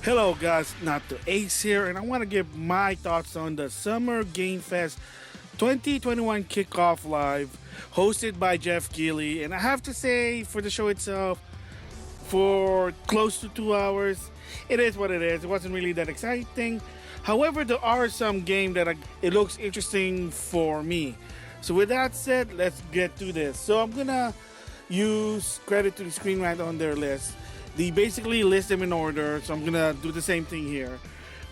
Hello guys, NautoAce here, and I want to give my thoughts on the Summer Game Fest 2021 Kickoff Live, hosted by Geoff Keighley. And I have to say, for the show itself, for close to 2 hours, it is what it is. It wasn't really that exciting. However, there are some games that it looks interesting for me. So with that said, let's get to this. So I'm gonna use credit to the screen right on their list. They basically list them in order, so I'm gonna do the same thing here.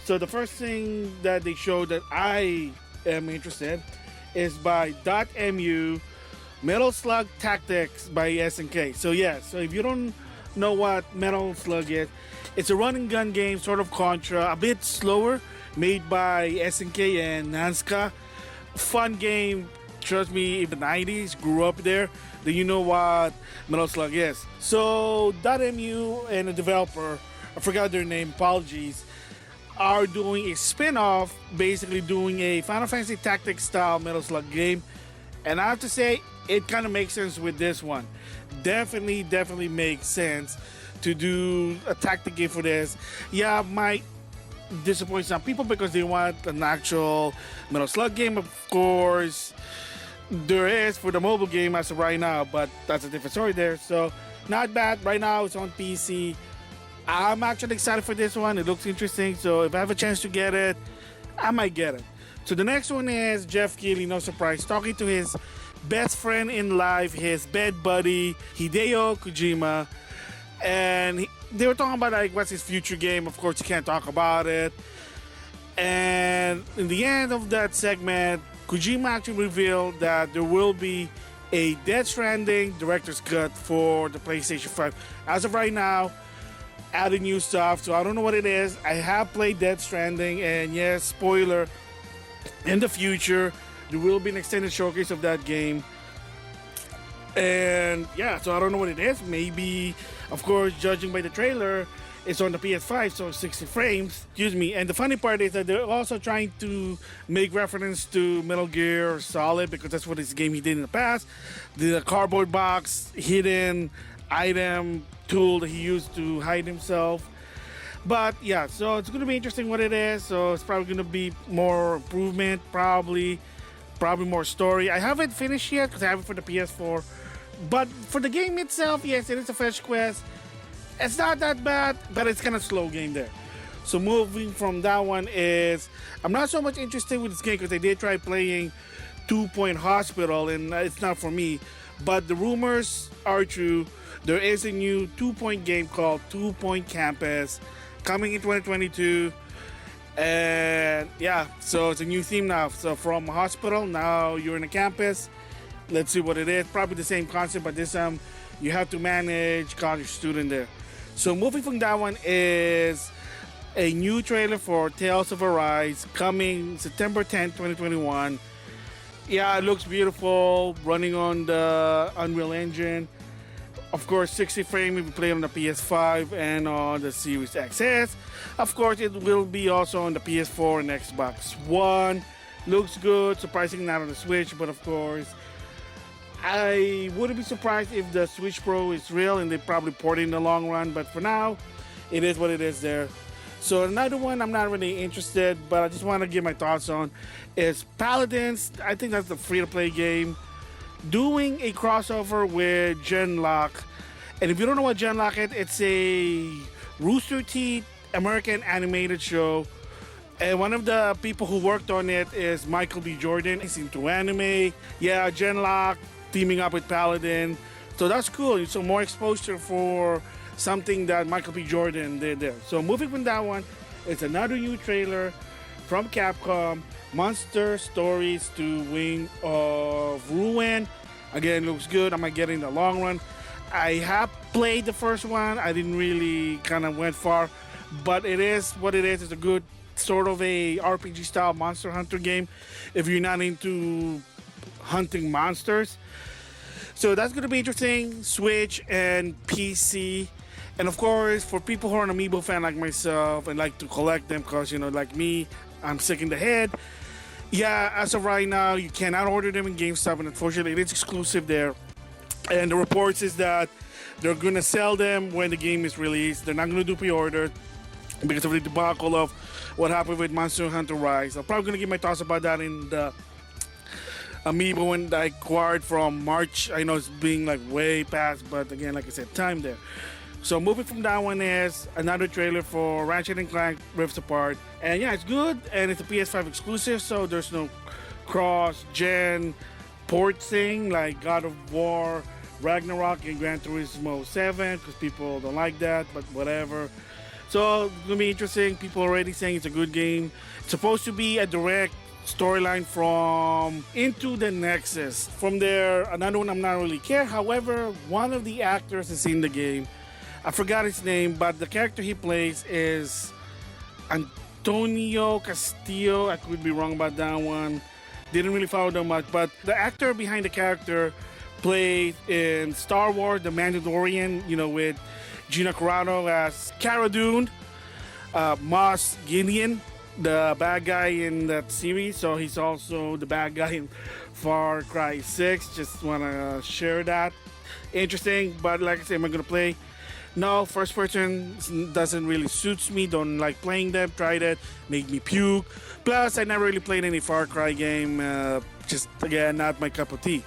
So the first thing that they show that I am interested is by .mu Metal Slug Tactics by SNK. So yeah, so if you don't know what Metal Slug is, it's a run and gun game, sort of Contra, a bit slower, made by SNK and Nanska. Fun game, trust me, if the 90s grew up there, then you know what Metal Slug is. So .mu and a developer, I forgot their name, apologies, are doing a spin-off, basically doing a Final Fantasy Tactics style Metal Slug game. And I have to say, it kind of makes sense with this one. Definitely makes sense to do a tactic game for this. Yeah, might disappoint some people because they want an actual Metal Slug game, of course. There is for the mobile game as of right now, but that's a different story there. So not bad. Right now it's on PC. I'm actually excited for this one. It looks interesting. So if I have a chance to get it, I might get it. So the next one is Geoff Keighley, no surprise, talking to his best friend in life, his bed buddy, Hideo Kojima. And they were talking about like what's his future game. Of course, you can't talk about it. And in the end of that segment, Kojima actually revealed that there will be a Death Stranding director's cut for the PlayStation 5. As of right now, adding new stuff, so I don't know what it is. I have played Death Stranding, and yes, spoiler, in the future, there will be an extended showcase of that game. And yeah, so I don't know what it is. Maybe, of course, judging by the trailer, it's on the PS5, so 60 frames. Excuse me. And the funny part is that they're also trying to make reference to Metal Gear Solid, because that's what this game he did in the past. The cardboard box, hidden item tool that he used to hide himself. But yeah, so it's going to be interesting what it is. So it's probably going to be more improvement, probably more story. I haven't finished yet because I have it for the PS4. But for the game itself, yes, it is a fetch quest. It's not that bad, but it's kind of slow game there. So moving from that one is, I'm not so much interested with this game because I did try playing 2 Point Hospital and it's not for me. But the rumors are true. There is a new 2 Point game called 2 Point Campus coming in 2022. And yeah, so it's a new theme now. So from a hospital, now you're in a campus. Let's see what it is. Probably the same concept, but this time you have to manage college student there. So moving from that one is a new trailer for Tales of Arise coming September 10th, 2021. Yeah, it looks beautiful, running on the Unreal Engine. Of course, 60 frame if you play on the PS5 and on the Series XS. Of course, it will be also on the PS4 and Xbox One. Looks good, surprisingly not on the Switch, but of course, I wouldn't be surprised if the Switch Pro is real and they probably port it in the long run, but for now, it is what it is there. So another one I'm not really interested, but I just want to give my thoughts on is Paladins. I think that's the free-to-play game doing a crossover with Genlock. And if you don't know what Genlock is, it's a Rooster Teeth American animated show. And one of the people who worked on it is Michael B. Jordan. He's into anime. Yeah, Genlock teaming up with Paladin. So that's cool. So more exposure for something that Michael B. Jordan did there. So moving from that one, it's another new trailer from Capcom, Monster Stories to Wing of Ruin. Again, looks good. I might get it in the long run. I have played the first one. I didn't really kind of went far, but it is what it is. It's a good sort of a RPG style Monster Hunter game if you're not into hunting monsters. So that's going to be interesting. Switch and PC. And of course, for people who are an Amiibo fan like myself and like to collect them because, you know, like me, I'm sick in the head. Yeah, as of right now, you cannot order them in GameStop, and unfortunately, it is exclusive there. And the reports is that they're gonna sell them when the game is released. They're not gonna do pre-order because of the debacle of what happened with Monster Hunter Rise. I'm probably gonna give my thoughts about that in the amiibo when I acquired from March. I know it's being like way past, but again, like I said, time there. So moving from that one is another trailer for Ratchet and Clank Rift Apart, and yeah, it's good, and it's a PS5 exclusive, so there's no cross-gen port thing like God of War, Ragnarok, and Gran Turismo 7, because people don't like that, but whatever. So it's gonna be interesting. People already saying it's a good game. It's supposed to be a direct storyline from Into the Nexus. From there, another one I'm not really care. However, one of the actors is in the game. I forgot his name, but the character he plays is Antonio Castillo. I could be wrong about that one. Didn't really follow that much, but the actor behind the character played in Star Wars: The Mandalorian, with Gina Carano as Cara Dune, Moss Gideon, the bad guy in that series. So he's also the bad guy in Far Cry 6. Just want to share that. Interesting, but like I said, am I going to play? No, first person doesn't really suits me. Don't like playing them. Tried it, make me puke. Plus, I never really played any Far Cry game. Just again, not my cup of tea.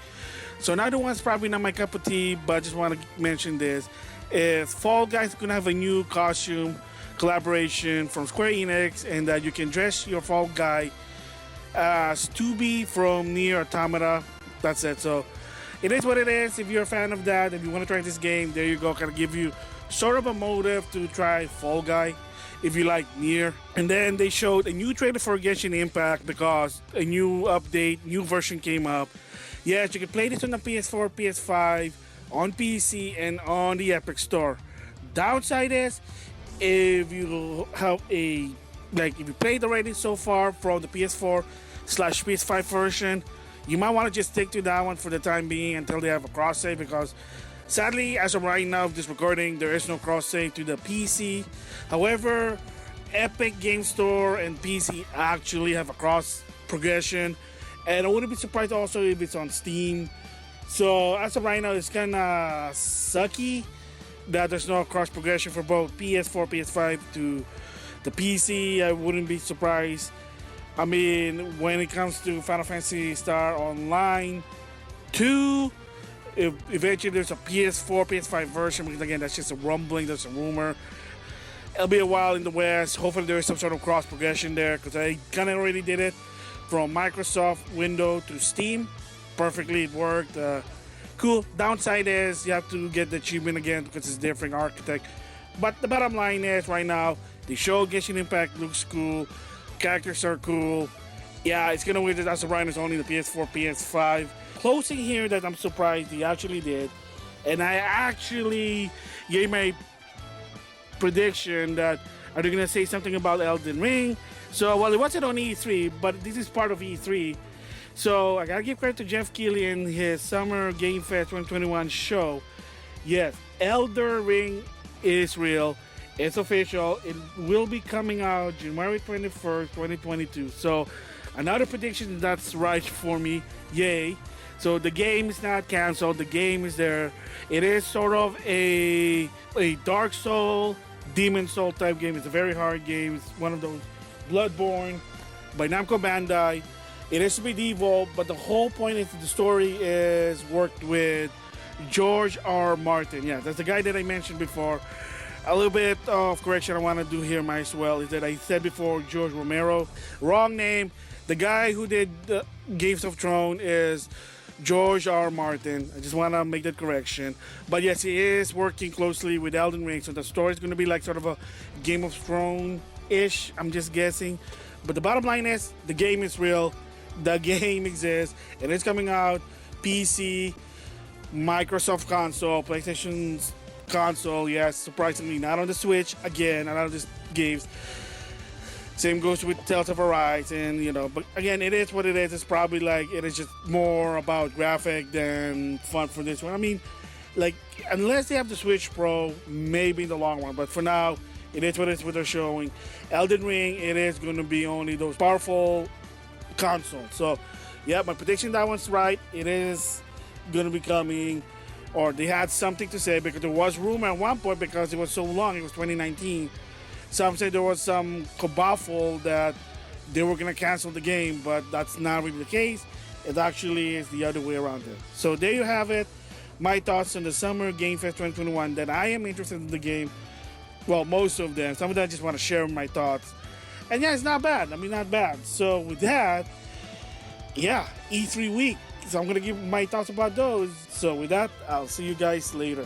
So another one's probably not my cup of tea, but just want to mention this: is Fall Guys gonna have a new costume collaboration from Square Enix, and that you can dress your Fall Guy as 2B from Nier Automata. That's it. So it is what it is. If you're a fan of that, if you want to try this game, there you go. Kind of give you sort of a motive to try Fall Guy if you like Nier. And then they showed a new trailer for Genshin Impact because a new update, new version came up. Yes, you can play this on the PS4, PS5, on PC, and on the Epic Store. Downside is, if you have if you played already so far from the PS4/PS5 version, you might want to just stick to that one for the time being until they have a cross save, because sadly, as of right now of this recording, there is no cross save to the PC. However, Epic Game Store and PC actually have a cross progression, and I wouldn't be surprised also if it's on Steam. So as of right now, it's kind of sucky that there's no cross progression for both PS4, PS5 to the PC. I wouldn't be surprised. I mean, when it comes to Final Fantasy Star Online 2, if eventually there's a PS4, PS5 version, because again, that's just a rumbling, that's a rumor. It'll be a while in the West. Hopefully there is some sort of cross progression there, because I kind of already did it from Microsoft Windows to Steam. Perfectly, it worked. Cool. Downside is you have to get the achievement again because it's different architect. But the bottom line is, right now, the show Genshin Impact looks cool. Characters are cool. Yeah, it's gonna wait as of right now, it's only the PS4, PS5. Closing here that I'm surprised they actually did. And I actually gave my prediction that are they gonna say something about Elden Ring? So, well, it wasn't on E3, but this is part of E3. So I gotta give credit to Geoff Keighley and his Summer Game Fest 2021 show. Yes, Elden Ring is real. It's official. It will be coming out January 21st, 2022. So another prediction that's right for me. Yay. So the game is not canceled. The game is there. It is sort of a Dark Soul, Demon Soul type game. It's a very hard game. It's one of those Bloodborne by Namco Bandai. It is medieval, but the whole point is the story is worked with George R. Martin. Yeah, that's the guy that I mentioned before. A little bit of correction I want to do here might as well is that I said before George Romero. Wrong name. The guy who did Games of Thrones is George R. Martin. I just want to make that correction. But yes, he is working closely with Elden Ring, so the story is going to be like sort of a Game of Thrones-ish, I'm just guessing. But the bottom line is, the game is real. The game exists. And it's coming out PC, Microsoft console, PlayStation's console. Yes, surprisingly, not on the Switch. Again, not on the games. Same goes with Tales of Arise, and but again, it is what it is. It's probably like it is just more about graphic than fun for this one. I mean, like, unless they have the Switch Pro, maybe in the long run, but for now, it is what it is what they're showing. Elden Ring, it is going to be only those powerful console. So, yeah, my prediction, that one's right. It is going to be coming, or they had something to say, because there was rumor at one point, because it was so long, it was 2019. Some say there was some kerfuffle that they were going to cancel the game, but that's not really the case. It actually is the other way around it. So there you have it. My thoughts on the Summer Game Fest 2021, that I am interested in the game. Well, most of them. Some of them I just want to share my thoughts. And yeah, it's not bad. I mean, not bad. So with that, yeah, E3 week. So I'm going to give my thoughts about those. So with that, I'll see you guys later.